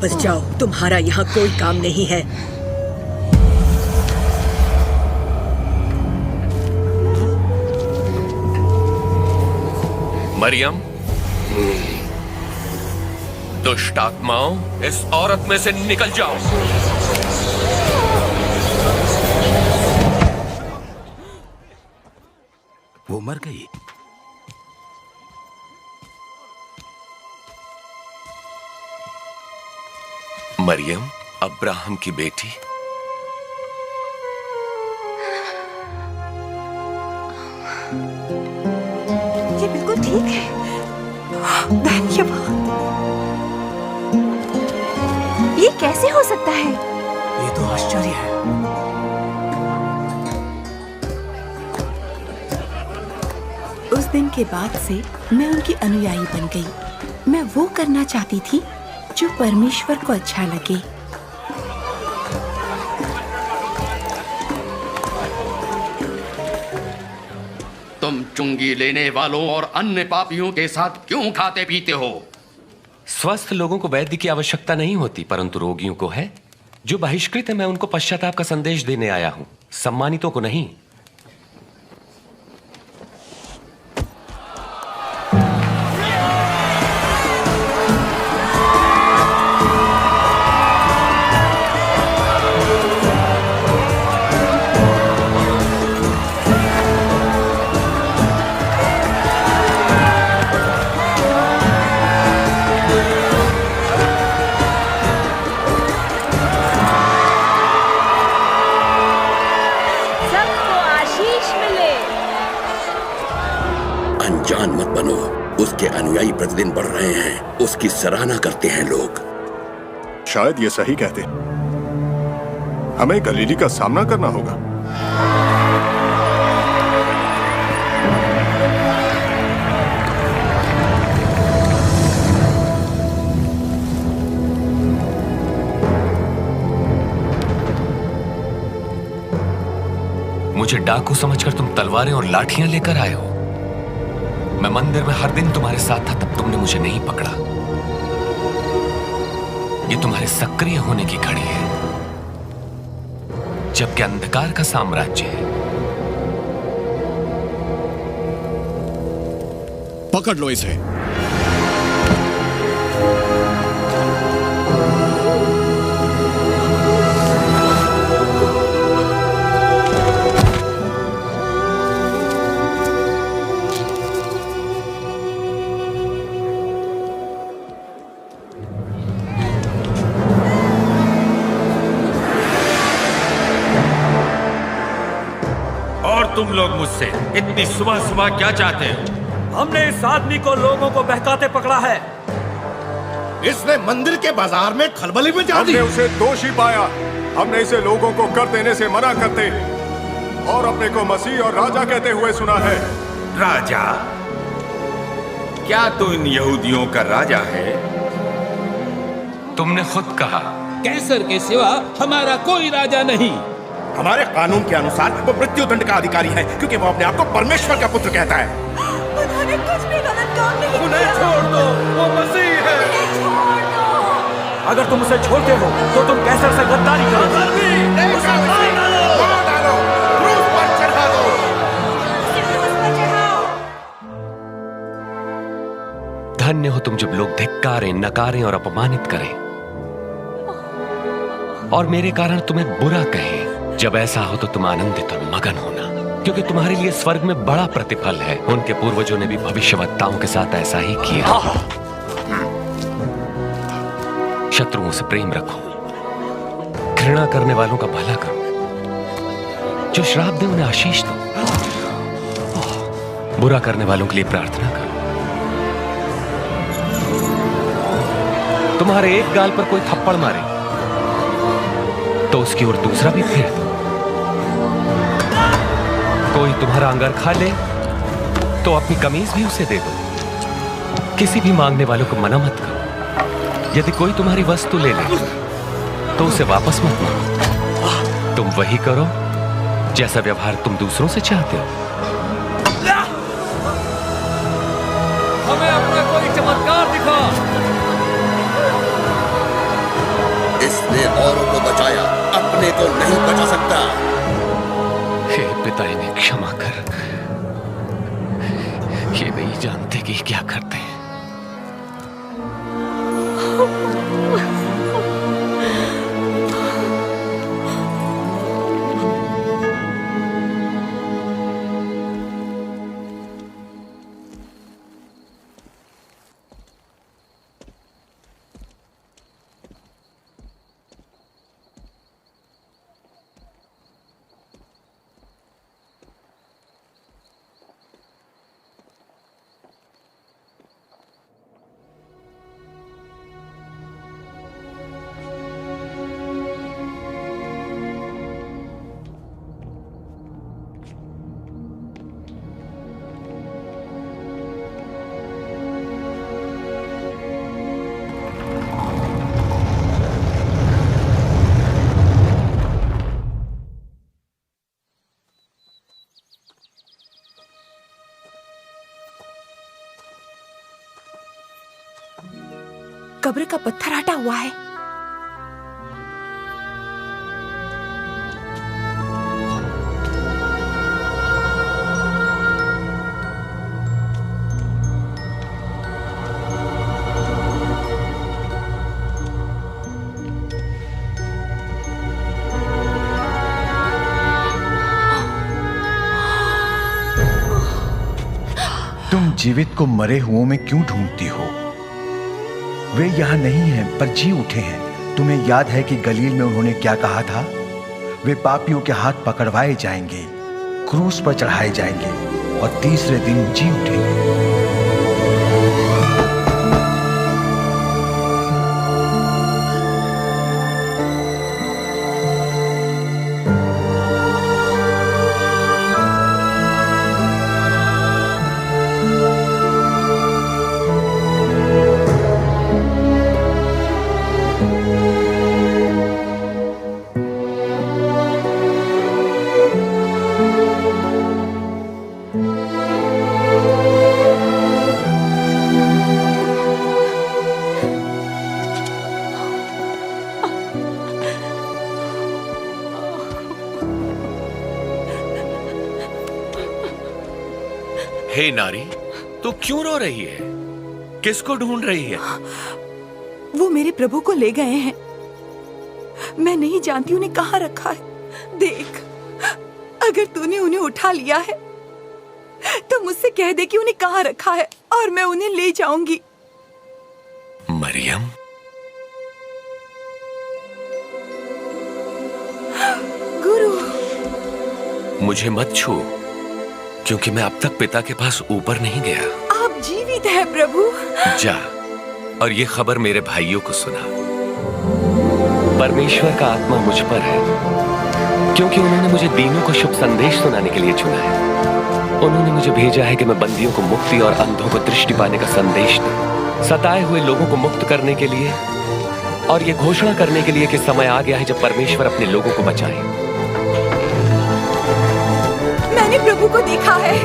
वापस जाओ, तुम्हारा यहाँ कोई काम नहीं है। मरियम, दुष्ट आत्माओं, इस औरत में से निकल जाओ। वो मर गई। मरियम, अब्राहम की बेटी। ये बिल्कुल ठीक है। धन्यवाद। ये कैसे हो सकता है? ये तो आश्चर्य है। उस दिन के बाद से मैं उनकी अनुयायी बन गई। मैं वो करना चाहती थी जो परमेश्वर को अच्छा लगे। तुम चुंगी लेने वालों और अन्य पापियों के साथ क्यों खाते पीते हो? स्वस्थ लोगों को वैद्य की आवश्यकता नहीं होती, परंतु रोगियों को है। जो बहिष्कृत है, मैं उनको पश्चाताप का संदेश देने आया हूं, सम्मानितों को नहीं। अनजान मत बनो, उसके अनुयायी प्रतिदिन बढ़ रहे हैं, उसकी सराहना करते हैं लोग। शायद ये सही कहते, हमें गलीली का सामना करना होगा। मुझे डाकू समझकर तुम तलवारें और लाठियां लेकर आए हो। मैं मंदिर में हर दिन तुम्हारे साथ था, तब तुमने मुझे नहीं पकड़ा। ये तुम्हारे सक्रिय होने की घड़ी है, जबकि अंधकार का साम्राज्य है। पकड़ लो इसे। तुम लोग मुझसे इतनी सुबह सुबह क्या चाहते हो? हमने इस आदमी को लोगों को बहकाते पकड़ा है। इसने मंदिर के बाजार में खलबली मचा दी। हमने उसे दोषी पाया। हमने इसे लोगों को कर देने से मना करते और अपने को मसीह और राजा कहते हुए सुना है। राजा? क्या तू इन यहूदियों का राजा है? तुमने खुद कहा। कैसर के सिवा हमारा कोई राजा नहीं। हमारे कानून के अनुसार वो मृत्यु दंड का अधिकारी है, क्योंकि वो अपने आप को परमेश्वर का पुत्र कहता है। उन्होंने कुछ भी गलत काम नहीं किया। उन्हें छोड़ दो, वो मसीह है। छोड़ दो। अगर तुम उसे छोड़ते हो तो तुम कैसर से गद्दारी करोगे। धन्य हो तुम जब लोग धिक्कारें, नकारें और अपमानित करें और मेरे कारण तुम्हें बुरा कहें। जब ऐसा हो तो तुम आनंदित और मगन होना, क्योंकि तुम्हारे लिए स्वर्ग में बड़ा प्रतिफल है। उनके पूर्वजों ने भी भविष्यवक्ताओं के साथ ऐसा ही किया। शत्रुओं से प्रेम रखो, घृणा करने वालों का भला करो, जो श्राप दे उन्हें आशीष दो, बुरा करने वालों के लिए प्रार्थना करो। तुम्हारे एक गाल पर कोई थप्पड़ मारे तो उसकी ओर दूसरा भी फेर दो। कोई तुम्हारा अंगर खा ले तो अपनी कमीज भी उसे दे दो। किसी भी मांगने वालों को मना मत करो। यदि कोई तुम्हारी वस्तु ले ले तो उसे वापस मत मांगो। तुम वही करो जैसा व्यवहार तुम दूसरों से चाहते हो। हमें अपना कोई चमत्कार दिखा। उसने औरों को बचाया, अपने को नहीं बचा सकता। हे पिता, इन्हें क्षमा कर। ये नहीं जानते कि क्या करते हैं। कब्र का पत्थर हटा हुआ है। तुम जीवित को मरे हुओं में क्यों ढूंढती हो? वे यहाँ नहीं हैं, पर जी उठे हैं। तुम्हें याद है कि गलील में उन्होंने क्या कहा था? वे पापियों के हाथ पकड़वाए जाएंगे, क्रूस पर चढ़ाए जाएंगे और तीसरे दिन जी उठेंगे। हे नारी, तू क्यों रो रही है? किसको ढूंढ रही है? वो मेरे प्रभु को ले गए हैं। मैं नहीं जानती उन्हें कहाँ रखा है। देख, अगर तूने उन्हें उठा लिया है तो मुझसे कह दे कि उन्हें कहाँ रखा है और मैं उन्हें ले जाऊंगी। मरियम, गुरु, मुझे मत छू, क्योंकि मैं अब तक पिता के पास ऊपर नहीं गया। आप जीवित हैं प्रभु। जा और ये खबर मेरे भाइयों को सुना। परमेश्वर का आत्मा मुझ पर है, क्योंकि उन्होंने मुझे दीनों को शुभ संदेश सुनाने के लिए चुना है। उन्होंने मुझे भेजा है कि मैं बंदियों को मुक्ति और अंधों को दृष्टि पाने का संदेश दूं, सताए हुए लोगों को मुक्त करने के लिए और ये घोषणा करने के लिए कि समय आ गया है जब परमेश्वर अपने लोगों को बचाए। मैंने प्रभु को देखा है।